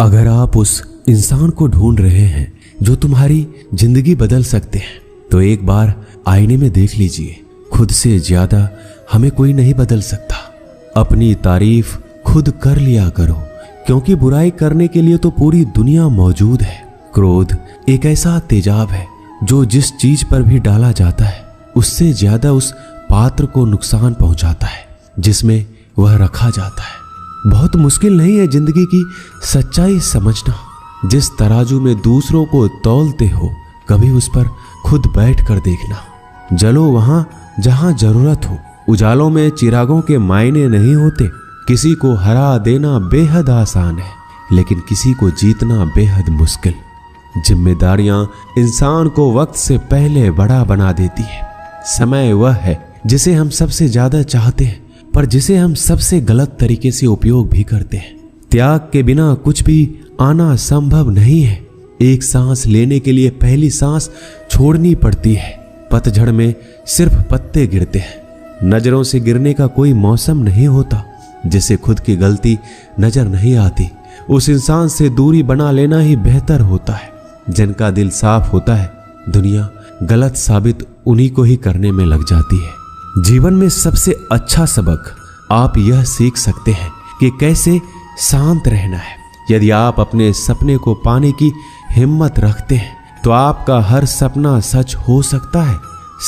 अगर आप उस इंसान को ढूंढ रहे हैं जो तुम्हारी जिंदगी बदल सकते हैं, तो एक बार आईने में देख लीजिए। खुद से ज्यादा हमें कोई नहीं बदल सकता। अपनी तारीफ खुद कर लिया करो, क्योंकि बुराई करने के लिए तो पूरी दुनिया मौजूद है। क्रोध एक ऐसा तेजाब है जो जिस चीज पर भी डाला जाता है उससे ज्यादा उस पात्र को नुकसान पहुंचाता है जिसमें वह रखा जाता है। बहुत मुश्किल नहीं है जिंदगी की सच्चाई समझना। जिस तराजू में दूसरों को तौलते हो, कभी उस पर खुद बैठ कर देखना। जलो वहां जहां जरूरत हो। उजालों में चिरागों के मायने नहीं होते। किसी को हरा देना बेहद आसान है, लेकिन किसी को जीतना बेहद मुश्किल। जिम्मेदारियां इंसान को वक्त से पहले बड़ा बना देती है। समय वह है जिसे हम सबसे ज्यादा चाहते हैं, पर जिसे हम सबसे गलत तरीके से उपयोग भी करते हैं। त्याग के बिना कुछ भी आना संभव नहीं है। एक सांस लेने के लिए पहली सांस छोड़नी पड़ती है। पतझड़ में सिर्फ पत्ते गिरते हैं। नजरों से गिरने का कोई मौसम नहीं होता। जिसे खुद की गलती नजर नहीं आती, उस इंसान से दूरी बना लेना ही बेहतर होता है। जिनका दिल साफ होता है, दुनिया गलत साबित उन्हीं को ही करने में लग जाती है। जीवन में सबसे अच्छा सबक आप यह सीख सकते हैं कि कैसे शांत रहना है। यदि आप अपने सपने को पाने की हिम्मत रखते हैं, तो आपका हर सपना सच हो सकता है।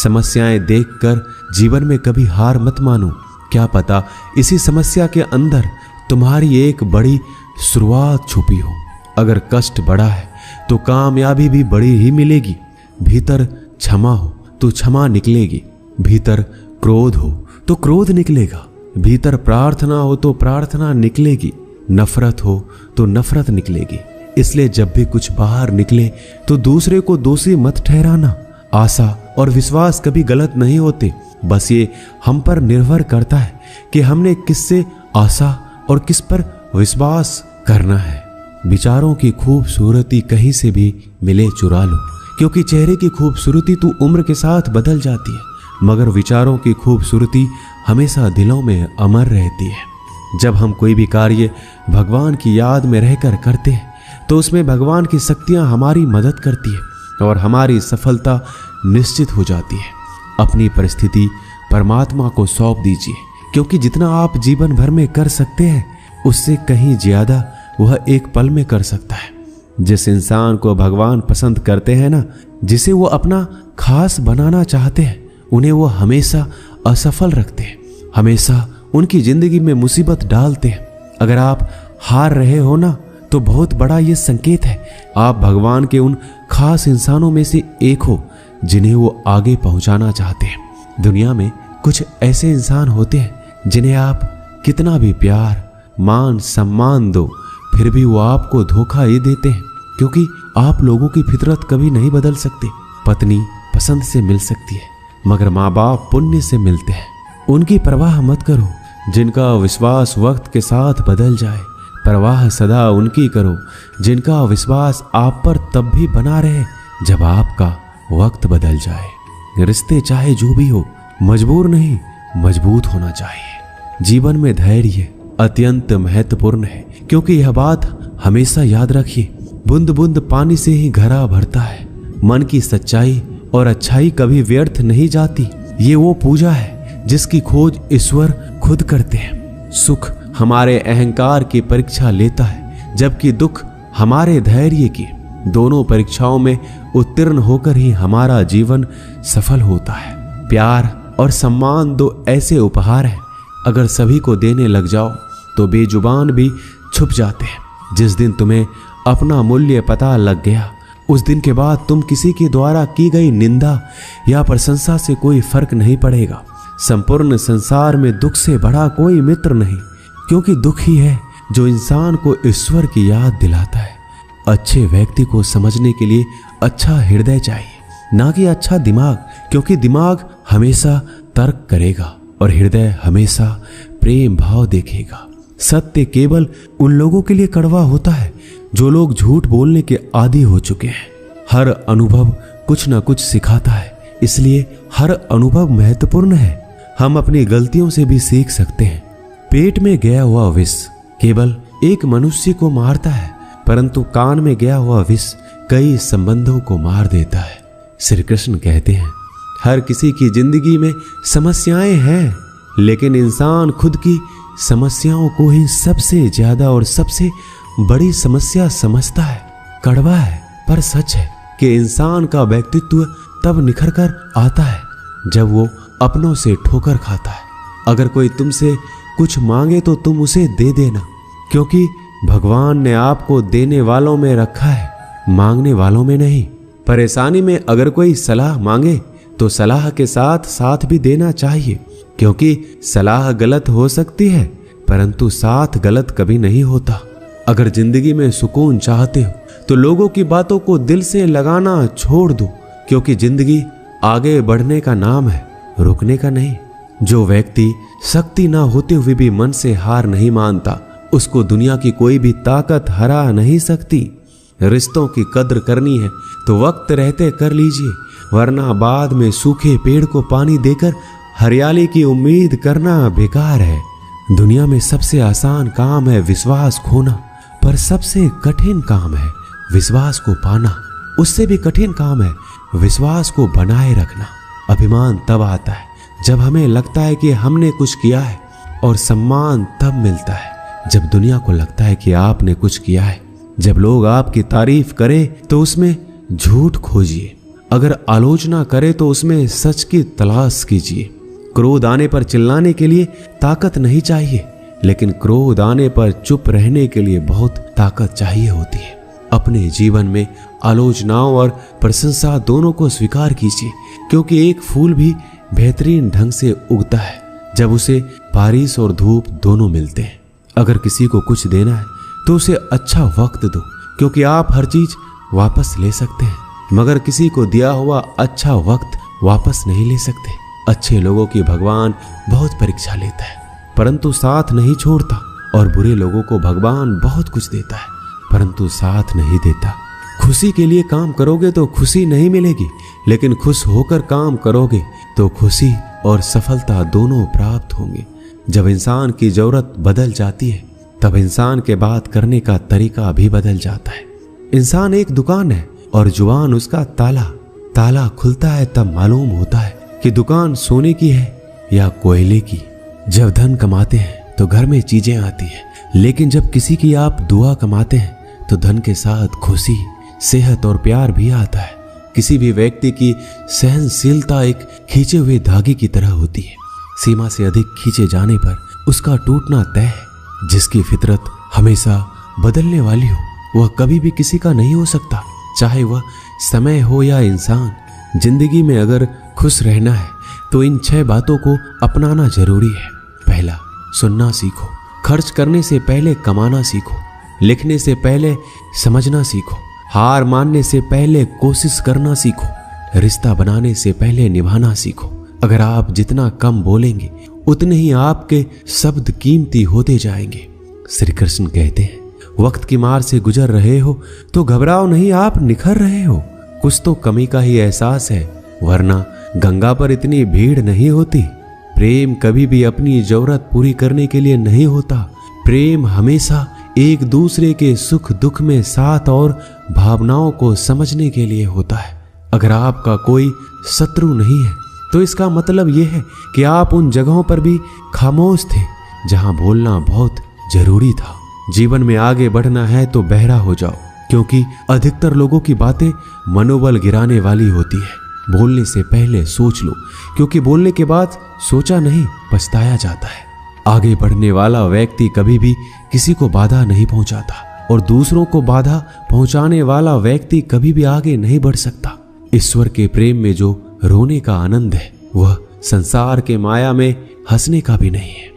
समस्याएं देखकर जीवन में कभी हार मत मानो। क्या पता इसी समस्या के अंदर तुम्हारी एक बड़ी शुरुआत छुपी हो। अगर कष्ट बड़ा है तो कामयाबी भी बड़ी ही मिलेगी। भीतर क्षमा हो तो क्षमा निकलेगी। भीतर क्रोध हो तो क्रोध निकलेगा। भीतर प्रार्थना हो तो प्रार्थना निकलेगी। नफरत हो तो नफरत निकलेगी। इसलिए जब भी कुछ बाहर निकले तो दूसरे को दोषी मत ठहराना। आशा और विश्वास कभी गलत नहीं होते। बस ये हम पर निर्भर करता है कि हमने किससे आशा और किस पर विश्वास करना है। विचारों की खूबसूरती कहीं से भी मिले चुरा लो, क्योंकि चेहरे की खूबसूरती तो उम्र के साथ बदल जाती है, मगर विचारों की खूबसूरती हमेशा दिलों में अमर रहती है। जब हम कोई भी कार्य भगवान की याद में रहकर करते हैं, तो उसमें भगवान की शक्तियां हमारी मदद करती है और हमारी सफलता निश्चित हो जाती है। अपनी परिस्थिति परमात्मा को सौंप दीजिए, क्योंकि जितना आप जीवन भर में कर सकते हैं, उससे कहीं ज्यादा वह एक पल में कर सकता है। जिस इंसान को भगवान पसंद करते हैं ना, जिसे वो अपना खास बनाना चाहते हैं, उन्हें वो हमेशा असफल रखते हैं, हमेशा उनकी जिंदगी में मुसीबत डालते हैं। अगर आप हार रहे हो ना, तो बहुत बड़ा ये संकेत है आप भगवान के उन खास इंसानों में से एक हो जिन्हें वो आगे पहुंचाना चाहते हैं। दुनिया में कुछ ऐसे इंसान होते हैं जिन्हें आप कितना भी प्यार, मान, सम्मान दो, फिर भी वो आपको धोखा ही देते हैं, क्योंकि आप लोगों की फितरत कभी नहीं बदल सकते। पत्नी पसंद से मिल सकती है, मगर माँ बाप पुण्य से मिलते हैं। उनकी परवाह मत करो जिनका विश्वास वक्त के साथ बदल जाए। परवाह सदा उनकी करो जिनका विश्वास आप पर तब भी बना रहे जब आपका वक्त बदल जाए। रिश्ते चाहे जो भी हो, मजबूर नहीं, मजबूत होना चाहिए। जीवन में धैर्य अत्यंत महत्वपूर्ण है, क्योंकि यह बात हमेशा याद रखिए, बूंद बूंद पानी से ही घड़ा भरता है। मन की सच्चाई और अच्छाई कभी व्यर्थ नहीं जाती। ये वो पूजा है जिसकी खोज ईश्वर खुद करते हैं। सुख हमारे अहंकार की परीक्षा लेता है, जबकि दुख हमारे धैर्य की। दोनों परीक्षाओं में उत्तीर्ण होकर ही हमारा जीवन सफल होता है। प्यार और सम्मान दो ऐसे उपहार हैं, अगर सभी को देने लग जाओ तो बेजुबान भी छुप जाते हैं। जिस दिन तुम्हें अपना मूल्य पता लग गया, उस दिन के बाद तुम किसी के द्वारा की गई निंदा या प्रशंसा से कोई फर्क नहीं पड़ेगा। संपूर्ण संसार में दुख से बड़ा कोई मित्र नहीं, क्योंकि दुख ही है जो इंसान को ईश्वर की याद दिलाता है। अच्छे व्यक्ति को समझने के लिए अच्छा हृदय चाहिए, ना कि अच्छा दिमाग, क्योंकि दिमाग हमेशा तर्क करेगा और हृदय हमेशा प्रेम भाव देखेगा। सत्य केवल उन लोगों के लिए कड़वा होता है जो लोग झूठ बोलने के आदी हो चुके हैं। हर अनुभव कुछ न कुछ सिखाता है, इसलिए हर अनुभव महत्वपूर्ण है। हम अपनी गलतियों से भी सीख सकते हैं। पेट में गया हुआ विष केवल एक मनुष्य को मारता है, परंतु कान में गया हुआ विष कई संबंधों को मार देता है। श्री कृष्ण कहते हैं, हर किसी की जिंदगी में समस्याएं हैं, लेकिन इंसान खुद की समस्याओं को ही सबसे ज्यादा और सबसे बड़ी समस्या समझता है। कड़वा है पर सच है कि इंसान का व्यक्तित्व तब निखर कर आता है जब वो अपनों से ठोकर खाता है। अगर कोई तुमसे कुछ मांगे तो तुम उसे दे देना, क्योंकि भगवान ने आपको देने वालों में रखा है, मांगने वालों में नहीं। परेशानी में अगर कोई सलाह मांगे तो सलाह के साथ साथ भी देना चाहिए, क्योंकि सलाह गलत हो सकती है परंतु साथ गलत कभी नहीं होता। अगर जिंदगी में सुकून चाहते हो तो लोगों की बातों को दिल से लगाना छोड़ दो, क्योंकि जिंदगी आगे बढ़ने का नाम है, रुकने का नहीं। जो व्यक्ति शक्ति ना होते हुए भी मन से हार नहीं मानता, उसको दुनिया की कोई भी ताकत हरा नहीं सकती। रिश्तों की कद्र करनी है तो वक्त रहते कर लीजिए, वरना बाद में सूखे पेड़ को पानी देकर हरियाली की उम्मीद करना बेकार है। दुनिया में सबसे आसान काम है विश्वास खोना, पर सबसे कठिन काम है विश्वास को पाना। उससे भी कठिन काम है विश्वास को बनाए रखना। अभिमान तब आता है जब हमें लगता है कि हमने कुछ किया है, और सम्मान तब मिलता है जब दुनिया को लगता है कि आपने कुछ किया है। जब लोग आपकी तारीफ करें तो उसमें झूठ खोजिए, अगर आलोचना करे तो उसमें सच की तलाश कीजिए। क्रोध आने पर चिल्लाने के लिए ताकत नहीं चाहिए, लेकिन क्रोध आने पर चुप रहने के लिए बहुत ताकत चाहिए होती है। अपने जीवन में आलोचनाओं और प्रशंसा दोनों को स्वीकार कीजिए, क्योंकि एक फूल भी बेहतरीन ढंग से उगता है जब उसे बारिश और धूप दोनों मिलते हैं। अगर किसी को कुछ देना है तो उसे अच्छा वक्त दो, क्योंकि आप हर चीज वापस ले सकते हैं, मगर किसी को दिया हुआ अच्छा वक्त वापस नहीं ले सकते। अच्छे लोगों की भगवान बहुत परीक्षा लेता है परंतु साथ नहीं छोड़ता, और बुरे लोगों को भगवान बहुत कुछ देता है परंतु साथ नहीं देता। खुशी के लिए काम करोगे तो खुशी नहीं मिलेगी, लेकिन खुश होकर काम करोगे तो खुशी और सफलता दोनों प्राप्त होंगे। जब इंसान की जरूरत बदल जाती है तब इंसान के बात करने का तरीका भी बदल जाता है। इंसान एक दुकान है और जुबान उसका ताला। ताला खुलता है तब मालूम होता है कि दुकान सोने की है या कोयले की। जब धन कमाते हैं तो घर में चीजें आती हैं, लेकिन जब किसी की आप दुआ कमाते हैं तो धन के साथ खुशी, सेहत और प्यार भी आता है। किसी भी व्यक्ति की सहनशीलता एक खींचे हुए धागे की तरह होती है। सीमा से अधिक खींचे जाने पर उसका टूटना तय है। जिसकी फितरत हमेशा बदलने वाली हो वह कभी भी किसी का नहीं हो सकता, चाहे वह समय हो या इंसान। जिंदगी में अगर खुश रहना है तो इन 6 बातों को अपनाना जरूरी है। पहला, सुनना सीखो। खर्च करने से पहले कमाना सीखो। लिखने से पहले समझना सीखो। हार मानने से पहले कोशिश करना सीखो। रिश्ता बनाने से पहले निभाना सीखो। अगर आप जितना कम बोलेंगे उतने ही आपके शब्द कीमती होते जाएंगे। श्री कृष्ण कहते हैं, वक्त की मार से गुजर रहे हो तो घबराओ नहीं, आप निखर रहे हो। कुछ तो कमी का ही एहसास है, वरना गंगा पर इतनी भीड़ नहीं होती। प्रेम कभी भी अपनी जरूरत पूरी करने के लिए नहीं होता। प्रेम हमेशा एक दूसरे के सुख दुख में साथ और भावनाओं को समझने के लिए होता है। अगर आपका कोई शत्रु नहीं है तो इसका मतलब यह है कि आप उन जगहों पर भी खामोश थे जहां बोलना बहुत जरूरी था। जीवन में आगे बढ़ना है तो बहरा हो जाओ, क्योंकि अधिकतर लोगों की बातें मनोबल गिराने वाली होती है। बोलने से पहले सोच लो, क्योंकि बोलने के बाद सोचा नहीं पछताया जाता है। आगे बढ़ने वाला व्यक्ति कभी भी किसी को बाधा नहीं पहुंचाता, और दूसरों को बाधा पहुंचाने वाला व्यक्ति कभी भी आगे नहीं बढ़ सकता। ईश्वर के प्रेम में जो रोने का आनंद है वह संसार के माया में हंसने का भी नहीं है।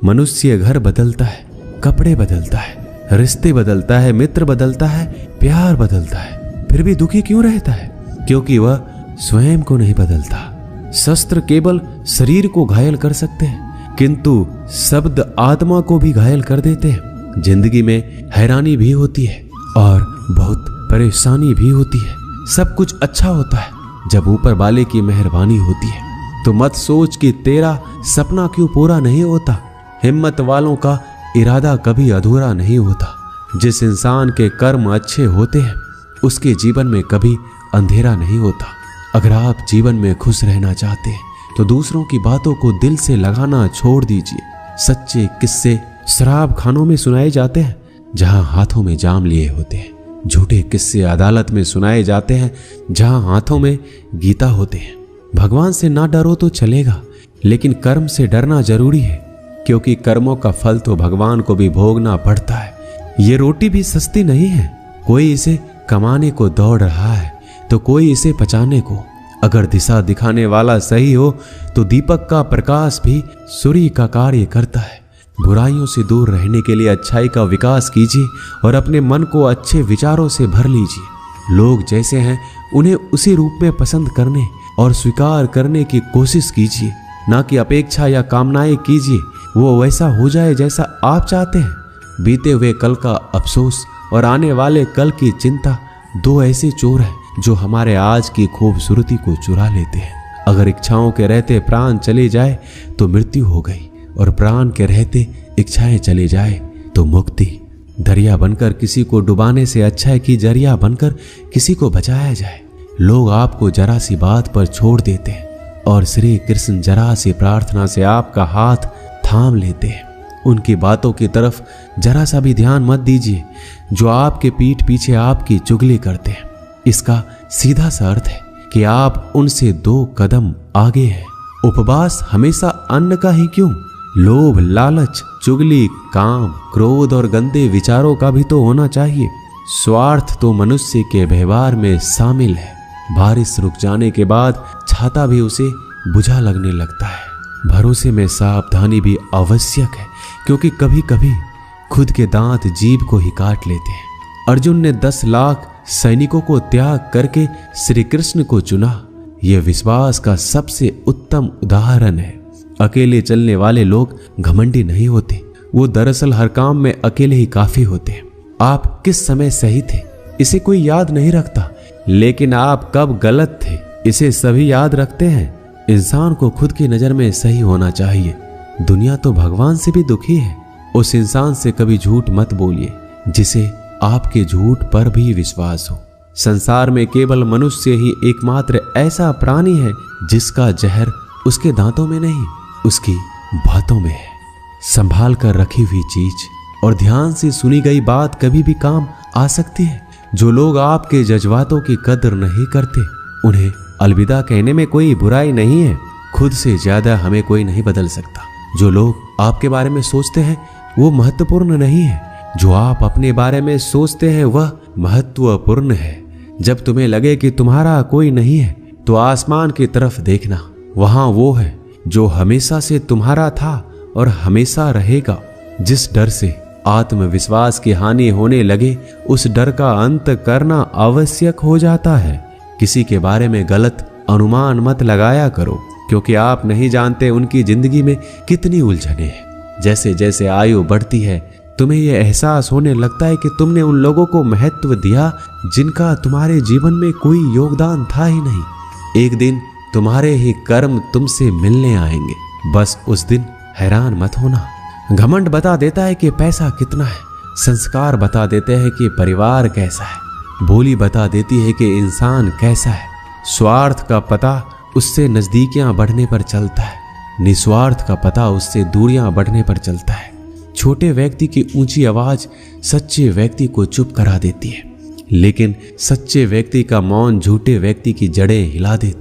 मनुष्य घर बदलता है, कपड़े बदलता है, रिश्ते बदलता है, मित्र बदलता है, प्यार बदलता है, फिर भी दुखी क्यों रहता है? क्योंकि वह स्वयं को नहीं बदलता। शस्त्र केवल शरीर को घायल कर सकते हैं, किंतु शब्द आत्मा को भी घायल कर देते हैं। जिंदगी में हैरानी भी होती है और बहुत परेशानी भी होती है। सब कुछ अच्छा होता है जब ऊपर वाले की मेहरबानी होती है। तो मत सोच कि तेरा सपना क्यों पूरा नहीं होता। हिम्मत वालों का इरादा कभी अधूरा नहीं होता। जिस इंसान के कर्म अच्छे होते हैं उसके जीवन में कभी अंधेरा नहीं होता। अगर आप जीवन में खुश रहना चाहते हैं तो दूसरों की बातों को दिल से लगाना छोड़ दीजिए। सच्चे किस्से शराब खानों में सुनाए जाते हैं जहां हाथों में जाम लिए होते हैं। झूठे किस्से अदालत में सुनाए जाते हैं जहां हाथों में गीता होते हैं। भगवान से ना डरो तो चलेगा, लेकिन कर्म से डरना जरूरी है, क्योंकि कर्मों का फल तो भगवान को भी भोगना पड़ता है। ये रोटी भी सस्ती नहीं है। कोई इसे कमाने को दौड़ रहा है तो कोई इसे पचाने को। अगर दिशा दिखाने वाला सही हो तो दीपक का प्रकाश भी सूर्य का कार्य करता है। बुराइयों से दूर रहने के लिए अच्छाई का विकास कीजिए और अपने मन को अच्छे विचारों से भर लीजिए। लोग जैसे हैं उन्हें उसी रूप में पसंद करने और स्वीकार करने की कोशिश कीजिए, ना कि अपेक्षा या कामनाएं कीजिए वो वैसा हो जाए जैसा आप चाहते हैं। बीते हुए कल का अफसोस और आने वाले कल की चिंता दो ऐसे चोर हैं जो हमारे आज की खूबसूरती को चुरा लेते हैं। अगर इच्छाओं के रहते प्राण चले जाए तो मृत्यु हो गई, और प्राण के रहते इच्छाएं चले जाए तो मुक्ति। दरिया बनकर किसी को डुबाने से अच्छा है कि जरिया बनकर किसी को बचाया जाए। लोग आपको जरा सी बात पर छोड़ देते हैं और श्री कृष्ण जरा सी प्रार्थना से आपका हाथ थाम लेते हैं। उनकी बातों की तरफ जरा सा भी ध्यान मत दीजिए जो आपके पीठ पीछे आपकी चुगली करते हैं। इसका सीधा सा अर्थ है कि आप उनसे 2 कदम आगे हैं। उपवास हमेशा अन्न का ही क्यों, लोभ, लालच, चुगली, काम, क्रोध और गंदे विचारों का भी तो होना चाहिए। स्वार्थ तो मनुष्य के व्यवहार में शामिल है। बारिश रुक जाने के बाद छाता भी उसे बुझा लगने लगता है। भरोसे में सावधानी भी आवश्यक है, क्योंकि कभी कभी खुद के दांत जीभ को ही काट लेते हैं। अर्जुन ने 10 लाख सैनिकों को त्याग करके श्री कृष्ण को चुना। यह विश्वास का सबसे उत्तम उदाहरण है। अकेले चलने वाले लोग घमंडी नहीं होते, वो दरअसल हर काम में अकेले ही काफी होते हैं। आप किस समय सही थे इसे कोई याद नहीं रखता, लेकिन आप कब गलत थे इसे सभी याद रखते हैं। इंसान को खुद की नजर में सही होना चाहिए। दुनिया तो भगवान से भी दुखी है। उस इंसान से कभी झूठ मत बोलिए जिसे आपके झूठ पर भी विश्वास हो। संसार में केवल मनुष्य ही एकमात्र ऐसा प्राणी है जिसका जहर उसके दांतों में नहीं, उसकी बातों में है। संभाल कर रखी हुई चीज और ध्यान से सुनी गई बात कभी भी काम आ सकती है। जो लोग आपके जज्बातों की कदर नहीं करते उन्हें अलविदा कहने में कोई बुराई नहीं है। खुद से ज्यादा हमें कोई नहीं बदल सकता। जो लोग आपके बारे में सोचते हैं वो महत्वपूर्ण नहीं है, जो आप अपने बारे में सोचते हैं वह महत्वपूर्ण है। जब तुम्हें लगे कि तुम्हारा कोई नहीं है तो आसमान की तरफ देखना, वहां वो है जो हमेशा से तुम्हारा था और हमेशा रहेगा। जिस डर से आत्मविश्वास की हानि होने लगे उस डर का अंत करना आवश्यक हो जाता है। किसी के बारे में गलत अनुमान मत लगाया करो, क्योंकि आप नहीं जानते उनकी जिंदगी में कितनी उलझनें हैं। जैसे जैसे आयु बढ़ती है तुम्हें यह एहसास होने लगता है कि तुमने उन लोगों को महत्व दिया जिनका तुम्हारे जीवन में कोई योगदान था ही नहीं। एक दिन तुम्हारे ही कर्म तुमसे मिलने आएंगे। बस उस दिन हैरान मत होना। घमंड बता देता है कि पैसा कितना है, संस्कार बता देते हैं कि परिवार कैसा है, बोली बता देती है कि इंसान कैसा है। स्वार्थ का पता उससे नजदीकियां बढ़ने पर चलता है, निस्वार्थ का पता उससे दूरियां बढ़ने पर चलता है। छोटे व्यक्ति की ऊंची आवाज सच्चे व्यक्ति को चुप करा देती है, लेकिन सच्चे व्यक्ति का मौन झूठे व्यक्ति की जड़ें हिला देता है।